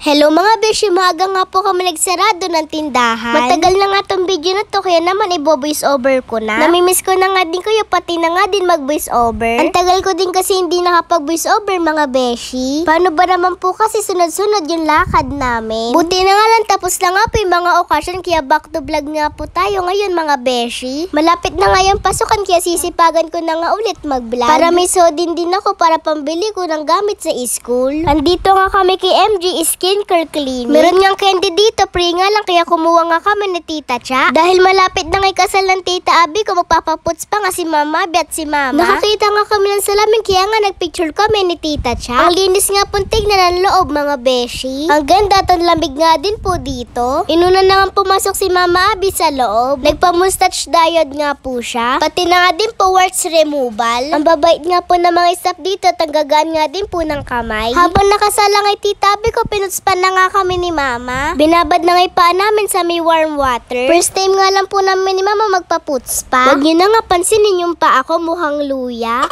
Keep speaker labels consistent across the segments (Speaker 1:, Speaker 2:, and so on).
Speaker 1: Hello mga beshi, maaga nga po kami nagsarado ng tindahan. Matagal na nga tong video na to, kaya naman i-voice over ko na. Namimiss ko na nga din kayo, pati na nga din mag-voice over. Ang tagal ko din kasi hindi nakapag-voice over mga beshi. Paano ba naman po kasi sunod-sunod yung lakad namin? Buti na nga lang tapos na nga po yung mga occasion, kaya back to vlog nga po tayo ngayon mga beshi. Malapit na nga yung pasukan, kaya sisipagan ko na nga ulit mag-vlog. Para may sodin din ako para pambili ko ng gamit sa school. Andito nga kami kay MG Skincare Clinic. Meron ngang candy dito, free nga lang, kaya kumuha nga kami ni Tita Cha. Dahil malapit na nga'y kasal ng Tita Abby ko, magpapaputs pa nga si Mama Abby at si Mama. Nakakita nga kami ng salamin, kaya nga nagpicture kami ni Tita Cha. Ang linis nga pong tignan ng loob mga beshi. Ang ganda at ang lamig nga din po dito. Inuna na nga pumasok si Mama Abby sa loob. Nagpa-mustache diode nga po siya. Pati na nga din po warts removal. Ang babait nga po ng mga staff dito, tanggagaan nga din po ng kamay. Habang nakasala nga'y Tita Abby ko, pinutspan na nga kami ni Mama. Binabad na nga'y paa namin sa may warm water. First time nga lang po namin ni Mama magpaputspa. Huwag nyo na nga pansinin yung paa ko, mukhang luya.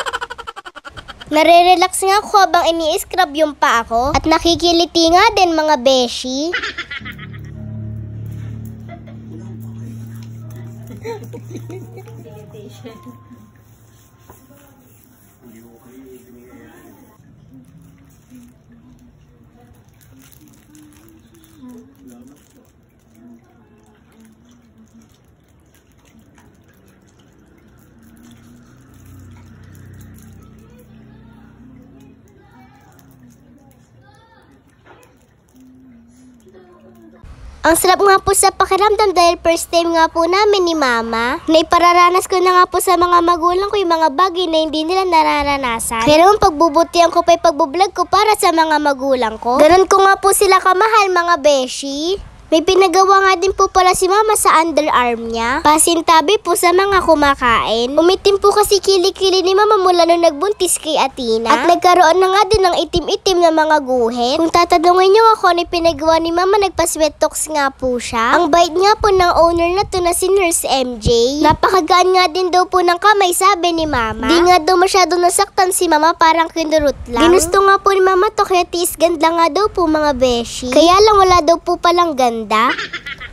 Speaker 1: Nare-relax nga ako habang ini-scrub yung paa ko. At nakikiliti nga din mga beshi. Ang sarap nga po sa pakiramdam dahil first time nga po namin ni Mama. Naipararanas ko na nga po sa mga magulang ko yung mga bagay na hindi nila nararanasan. Kaya naman pagbubutihan ko pa yung pagbublog ko para sa mga magulang ko. Ganun ko nga po sila kamahal mga beshi. May pinagawa nga din po pala si Mama sa underarm niya. Pasintabi po sa mga kumakain. Umitim po kasi kilikili ni Mama mula nung nagbuntis kay Athena. At nagkaroon na nga din ng itim-itim na mga guhit. Kung tatanungin niyo ako ano pinagawa ni Mama, nagpa-sweat tox nga po siya. Ang bait nga po ng owner na to na si Nurse MJ. Napakagaan nga din daw po ng kamay, sabi ni Mama. Di nga daw masyado nasaktan si Mama, parang kinurot lang. Ginusto nga po ni Mama to, kaya tiis ganda nga daw po mga beshi. Kaya lang wala daw po palang ganda.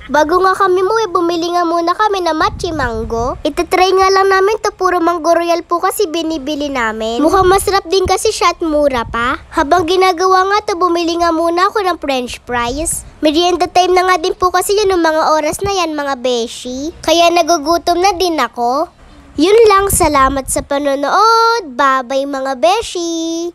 Speaker 1: Bago nga kami bumili nga muna kami na matcha mango. Itatry nga lang namin to, puro mango royal po kasi binibili namin. Mukhang masarap din kasi siya at mura pa. Habang ginagawa nga to, bumili nga muna ako ng french fries. Merienda time na nga din po kasi yun ng mga oras na yan mga beshi. Kaya nagugutom na din ako. Yun lang, salamat sa panonood. Bye-bye mga beshi.